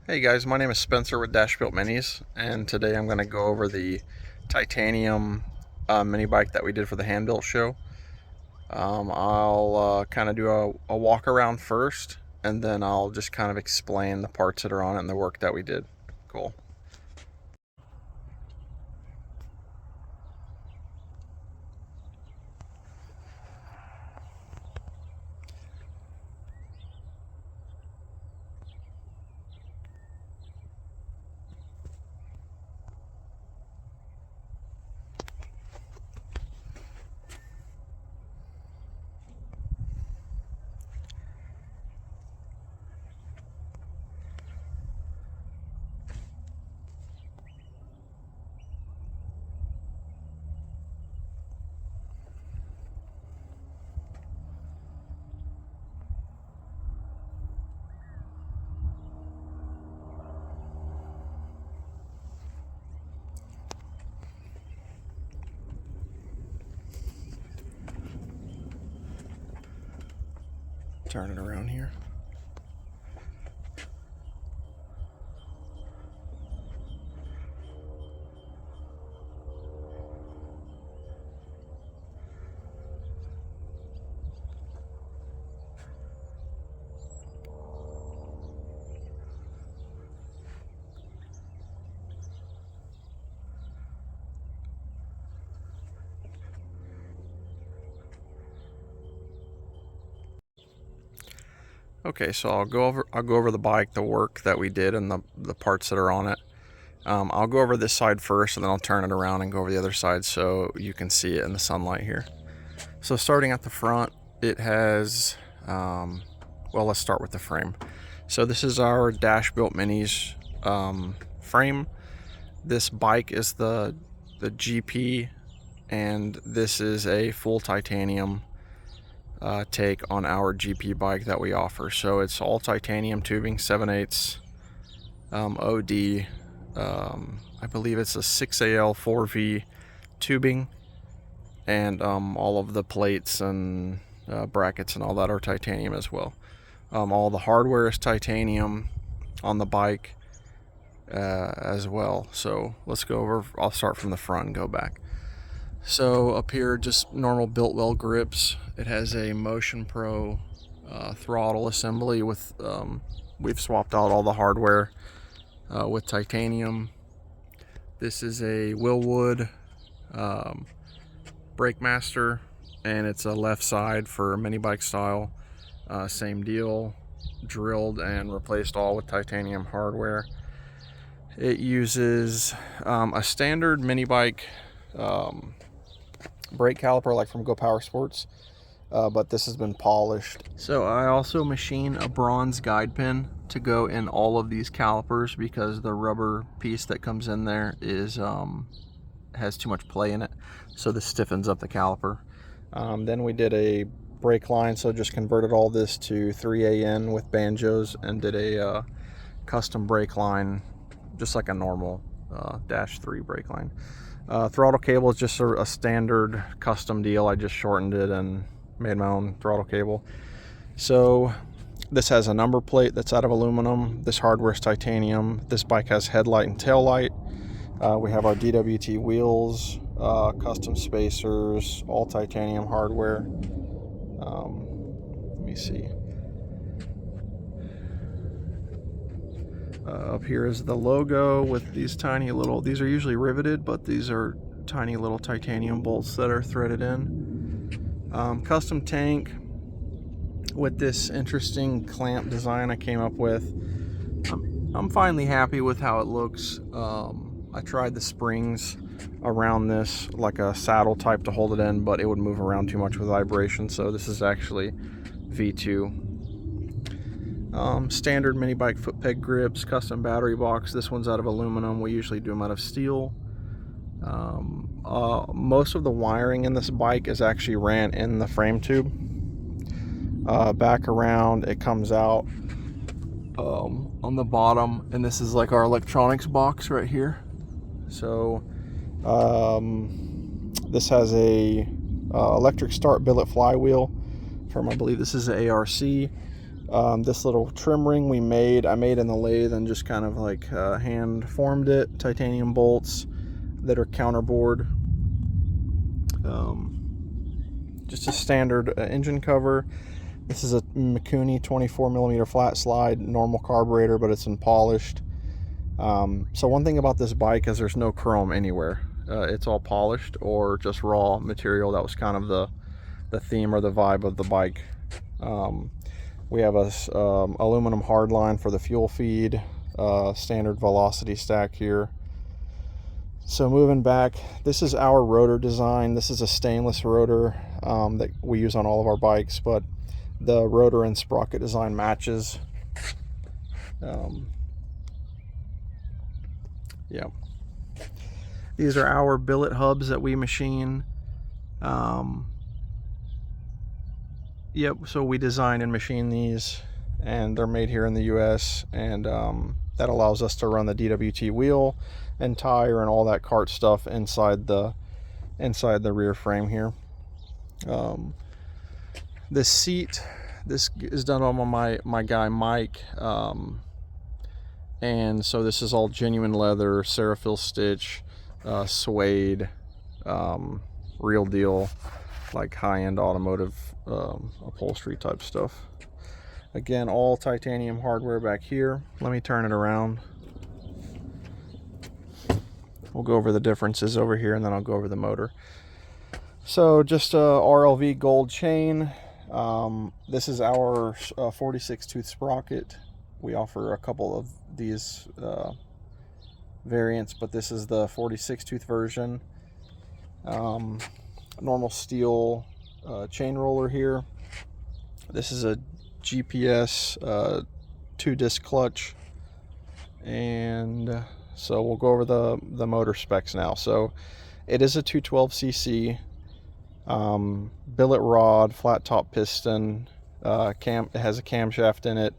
Hey guys, my name is Spencer with Dashbuiltminis, and today I'm going to go over the titanium mini bike that we did for the hand built show. I'll kind of do a walk around first, and then I'll just kind of explain the parts that are on it and the work that we did. Cool. Turn it around here. Okay, so I'll go over the bike, the work that we did, and the parts that are on it. I'll go over this side first, and then I'll turn it around and go over the other side so you can see it in the sunlight here. So starting at the front, it has, well, let's start with the frame. So this is our Dashbuiltminis frame. This bike is the GP, and this is a full titanium take on our GP bike that we offer. So it's all titanium tubing, 7/8 OD. I believe it's a 6AL 4V tubing, and all of the plates and brackets and all that are titanium as well. All the hardware is titanium on the bike as well. So let's go over, I'll start from the front and go back. So up here, just normal Biltwell grips. It has a Motion Pro throttle assembly with, we've swapped out all the hardware with titanium. This is a Willwood Breakmaster, and it's a left side for mini bike style. Same deal, drilled and replaced all with titanium hardware. It uses a standard mini bike brake caliper like from Go Power Sports, but this has been polished. So I also machine a bronze guide pin to go in all of these calipers because the rubber piece that comes in there is has too much play in it, so this stiffens up the caliper. Then we did a brake line, so just converted all this to 3AN with banjos and did a custom brake line, just like a normal Dash 3 brake line. Throttle cable is just a standard custom deal. I just shortened it and made my own throttle cable. So this has a number plate that's out of aluminum. This hardware is titanium. This bike has headlight and tail light. We have our DWT wheels, custom spacers, all titanium hardware. Let me see. Up here is the logo with these tiny little, these are usually riveted, but these are tiny little titanium bolts that are threaded in. Custom tank with this interesting clamp design I came up with. I'm finally happy with how it looks. I tried the springs around this like a saddle type to hold it in, but it would move around too much with vibration, so this is actually V2. Standard mini bike foot peg grips, custom battery box. This one's out of aluminum. We usually do them out of steel. Most of the wiring in this bike is actually ran in the frame tube. Back around, it comes out on the bottom, and this is like our electronics box right here. So this has a electric start billet flywheel from, I believe this is an ARC. This little trim ring I made in the lathe and just kind of like hand formed it. Titanium bolts that are counterbored. Just a standard engine cover. This is a Mikuni 24mm flat slide, normal carburetor, but it's polished. So one thing about this bike is there's no chrome anywhere. It's all polished or just raw material. That was kind of the theme or the vibe of the bike. We have a aluminum hardline for the fuel feed, standard velocity stack here. So moving back, this is our rotor design. This is a stainless rotor that we use on all of our bikes, but the rotor and sprocket design matches. Yeah. These are our billet hubs that we machine. Yep, so we design and machine these, and they're made here in the US, and that allows us to run the DWT wheel and tire and all that kart stuff inside the rear frame here. This seat, this is done on my guy Mike, and so this is all genuine leather, Ceraphil stitch, suede, real deal, like high-end automotive upholstery type stuff. Again, all titanium hardware back here. Let me turn it around. We'll go over the differences over here, and then I'll go over the motor. So just a RLV gold chain. This is our 46 tooth sprocket. We offer a couple of these variants, but this is the 46 tooth version. Normal steel chain roller here. This is a GPS 2-disc clutch, and so we'll go over the motor specs now. So it is a 212cc billet rod, flat top piston, it has a camshaft in it,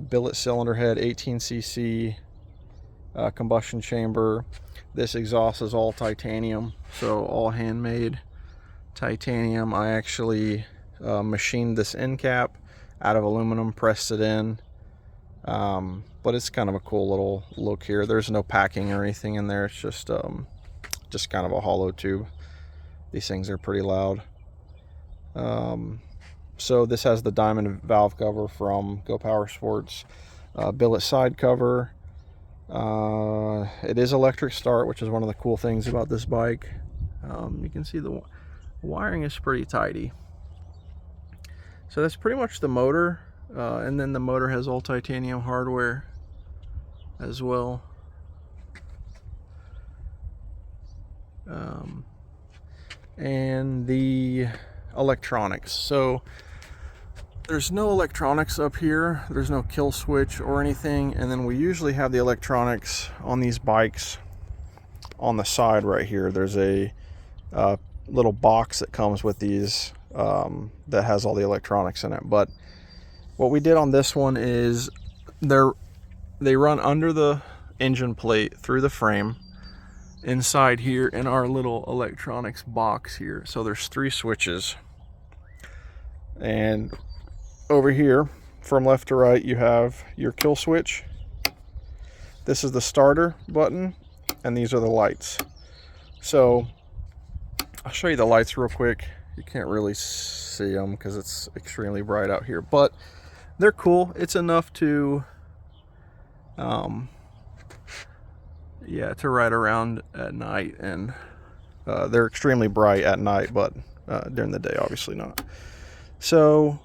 billet cylinder head, 18cc combustion chamber. This exhaust is all titanium, so all handmade titanium. I actually machined this end cap out of aluminum, pressed it in, but it's kind of a cool little look here. There's no packing or anything in there. It's just kind of a hollow tube. These things are pretty loud. So this has the diamond valve cover from Go Power Sports, billet side cover. It is electric start, which is one of the cool things about this bike. You can see the wiring is pretty tidy. So that's pretty much the motor, and then the motor has all titanium hardware as well. And the electronics. So there's no electronics up here. There's no kill switch or anything. And then we usually have the electronics on these bikes on the side right here. There's a little box that comes with these that has all the electronics in it. But what we did on this one is they run under the engine plate through the frame inside here in our little electronics box here. So there's 3 switches, and over here from left to right you have your kill switch. This is the starter button, and these are the lights. So I'll show you the lights real quick. You can't really see them because it's extremely bright out here, but they're cool. It's enough to to ride around at night, and they're extremely bright at night, but during the day obviously not. So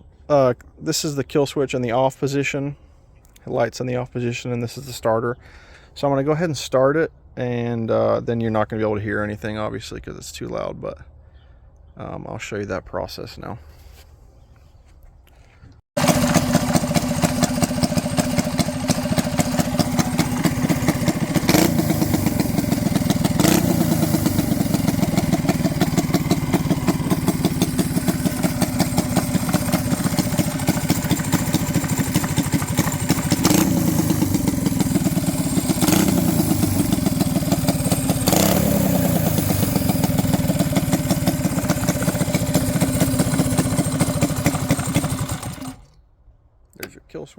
this is the kill switch in the off position, lights in the off position, and this is the starter. So I'm going to go ahead and start it, and then you're not going to be able to hear anything obviously because it's too loud, but I'll show you that process now.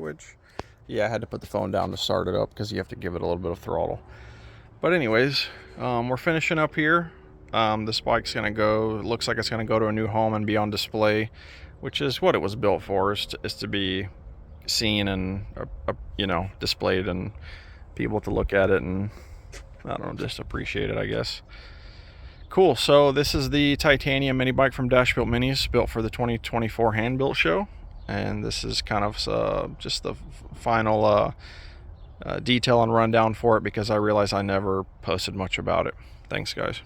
which, yeah, I had to put the phone down to start it up because you have to give it a little bit of throttle. But anyways, we're finishing up here. This bike's gonna go, looks like it's gonna go to a new home and be on display, which is what it was built for, is to be seen and you know, displayed and people to look at it and, I don't know, just appreciate it, I guess. Cool. So this is the titanium mini bike from Dashbuiltminis, built for the 2024 hand built show, and this is kind of just the final detail and rundown for it, because I realize I never posted much about it. Thanks, guys.